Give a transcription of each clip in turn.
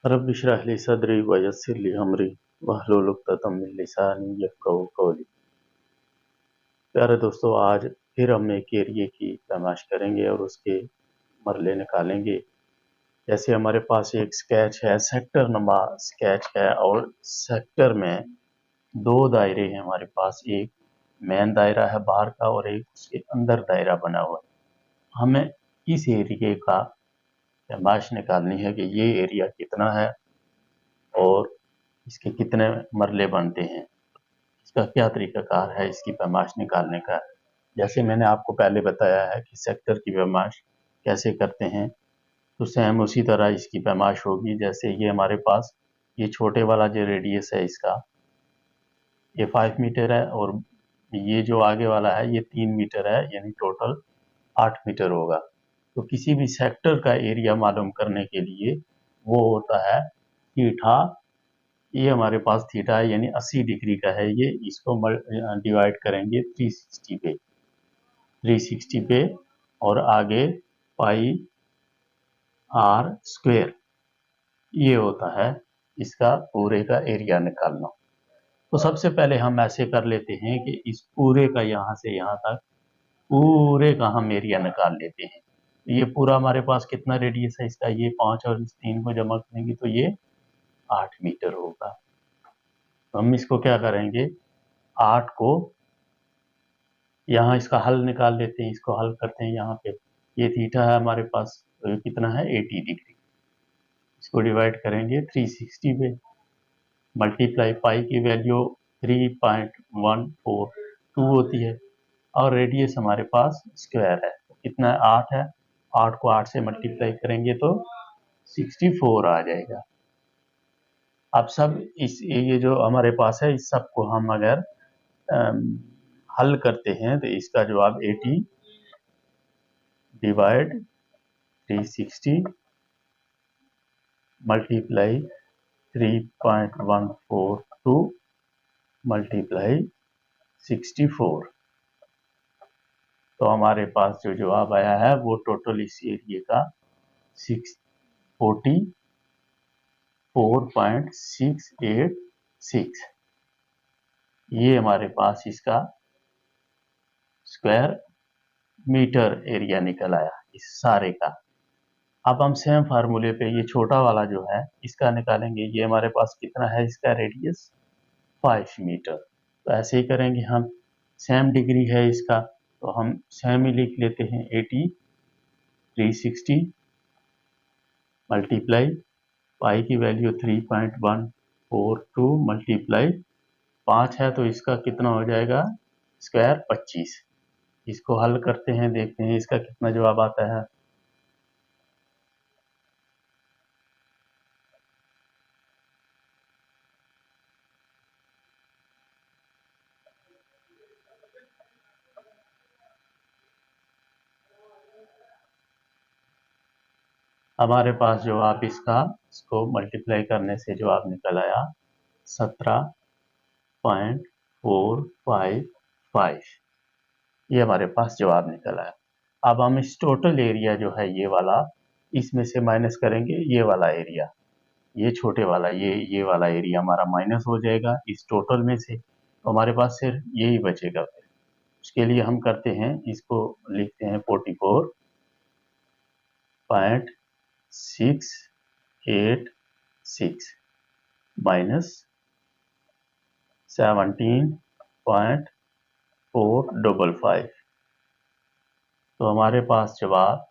रब इशरह ली सदरी वयस्सिर ली अमरी वहलुल उक़्दतम मिन लिसानी यफ़क़हू क़ौली। प्यारे दोस्तों, आज फिर हम एक एरिये की पैमाइश करेंगे और उसके मरले निकालेंगे। जैसे हमारे पास एक स्केच है, सेक्टर नुमा स्केच है और सेक्टर में दो दायरे हैं हमारे पास। एक मेन दायरा है बाहर का और एक उसके अंदर दायरा बना हुआ है। हमें इस एरिये का पैमाइश निकालनी है कि ये एरिया कितना है और इसके कितने मरले बनते हैं। इसका क्या तरीकाकार है इसकी पैमाइश निकालने का। जैसे मैंने आपको पहले बताया है कि सेक्टर की पैमाइश कैसे करते हैं, तो सेम उसी तरह इसकी पैमाइश होगी। जैसे ये हमारे पास ये छोटे वाला जो रेडियस है इसका ये 5 मीटर है और ये जो आगे वाला है ये 3 मीटर है, यानी टोटल 8 मीटर होगा। तो किसी भी सेक्टर का एरिया मालूम करने के लिए वो होता है थीटा। ये हमारे पास थीटा है यानी 80 डिग्री का है ये। इसको डिवाइड करेंगे 360 पे और आगे पाई आर स्क्वायर। ये होता है इसका पूरे का एरिया निकालना। तो सबसे पहले हम ऐसे कर लेते हैं कि इस पूरे का यहाँ से यहाँ तक पूरे का हम एरिया निकाल लेते हैं। ये पूरा हमारे पास कितना रेडियस है इसका, ये 5 और इस 3 को जमा करेंगे तो ये 8 मीटर होगा। तो हम इसको क्या करेंगे, 8 को यहाँ इसका हल निकाल लेते हैं। इसको हल करते हैं यहाँ पे। ये थीटा है हमारे पास, तो ये कितना है 80 डिग्री। इसको डिवाइड करेंगे 360 पे, मल्टीप्लाई पाई की वैल्यू 3.142 होती है और रेडियस हमारे पास स्क्वायर है। तो कितना है 8 है। 8 को 8 से मल्टीप्लाई करेंगे तो 64 आ जाएगा। अब सब ये जो हमारे पास है इस सब को हम अगर हल करते हैं तो इसका जवाब 80 डिवाइड 360 मल्टीप्लाई 3.142 मल्टीप्लाई 64। तो हमारे पास जो जवाब आया है वो टोटल इस एरिया का 44.686। ये हमारे पास इसका स्क्वायर मीटर एरिया निकल आया इस सारे का। अब हम सेम फार्मूले पे ये छोटा वाला जो है इसका निकालेंगे। ये हमारे पास कितना है इसका रेडियस 5 मीटर। तो ऐसे ही करेंगे हम। सेम डिग्री है इसका तो हम सेम ही लिख लेते हैं 80 360 मल्टीप्लाई पाई की वैल्यू 3.142 मल्टीप्लाई 5 है तो इसका कितना हो जाएगा स्क्वायर 25। इसको हल करते हैं, देखते हैं इसका कितना जवाब आता है। हमारे पास जवाब इसको मल्टीप्लाई करने से जवाब निकल आया 17.455। ये हमारे पास जवाब निकल आया। अब हम इस टोटल एरिया जो है ये वाला इसमें से माइनस करेंगे ये वाला एरिया, ये छोटे वाला ये वाला एरिया हमारा माइनस हो जाएगा इस टोटल में से। तो हमारे पास सिर्फ यही बचेगा। फिर उसके लिए हम करते हैं, इसको लिखते हैं 44.686 माइनस 17.455। तो हमारे पास जवाब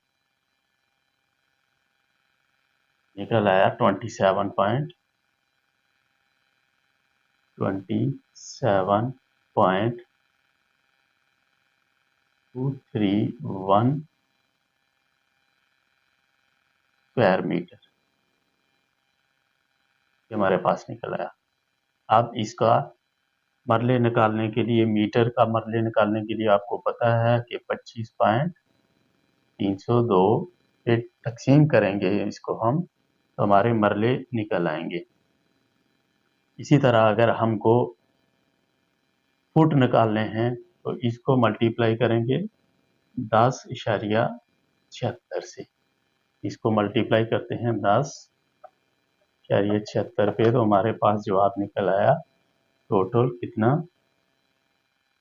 निकल आया 27.231 स्क्वायर मीटर। ये हमारे पास निकल आया। अब इसका मरले निकालने के लिए, मीटर का मरले निकालने के लिए आपको पता है कि 25.302 पे तकसीम करेंगे इसको हम तो हमारे मरले निकल आएंगे। इसी तरह अगर हमको फुट निकालने हैं तो इसको मल्टीप्लाई करेंगे 10.76 से। इसको मल्टीप्लाई करते हैं 10 क्या ये 76 पे, तो हमारे पास जवाब निकल आया टोटल कितना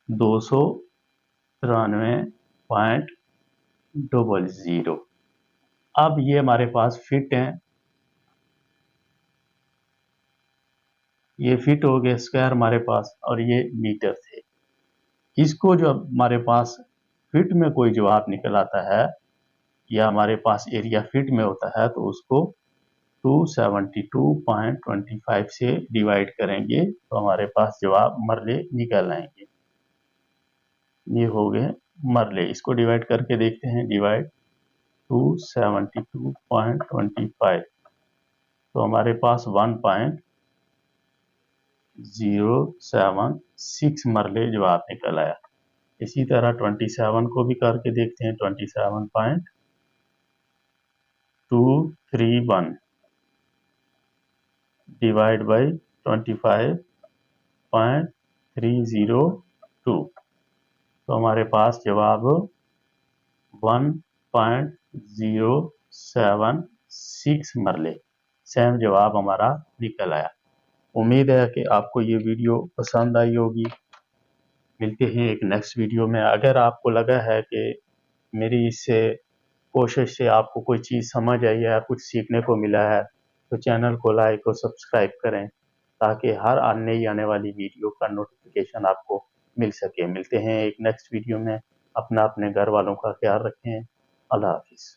293.00। अब ये हमारे पास फिट हैं, ये फिट हो गए स्क्वायर हमारे पास, और ये मीटर थे। इसको जो हमारे पास फिट में कोई जवाब निकल आता है या हमारे पास एरिया फिट में होता है तो उसको 272.25 से डिवाइड करेंगे तो हमारे पास जवाब मरले निकल आएंगे। ये हो गए मरले, इसको डिवाइड करके देखते हैं। डिवाइड 272.25 तो हमारे पास 1.076 मरले जवाब निकल आया। इसी तरह 27 को भी करके देखते हैं। 27.231 डिवाइड बाई 25.302 तो हमारे पास जवाब 1.076 मरले सेम जवाब हमारा निकल आया। उम्मीद है कि आपको ये वीडियो पसंद आई होगी। मिलते हैं एक नेक्स्ट वीडियो में। अगर आपको लगा है कि मेरी इससे कोशिश से आपको कोई चीज़ समझ आई है, कुछ सीखने को मिला है, तो चैनल को लाइक और सब्सक्राइब करें ताकि हर आने वाली वीडियो का नोटिफिकेशन आपको मिल सके। मिलते हैं एक नेक्स्ट वीडियो में। अपना अपने घर वालों का ख्याल रखें। अल्लाह हाफिज़।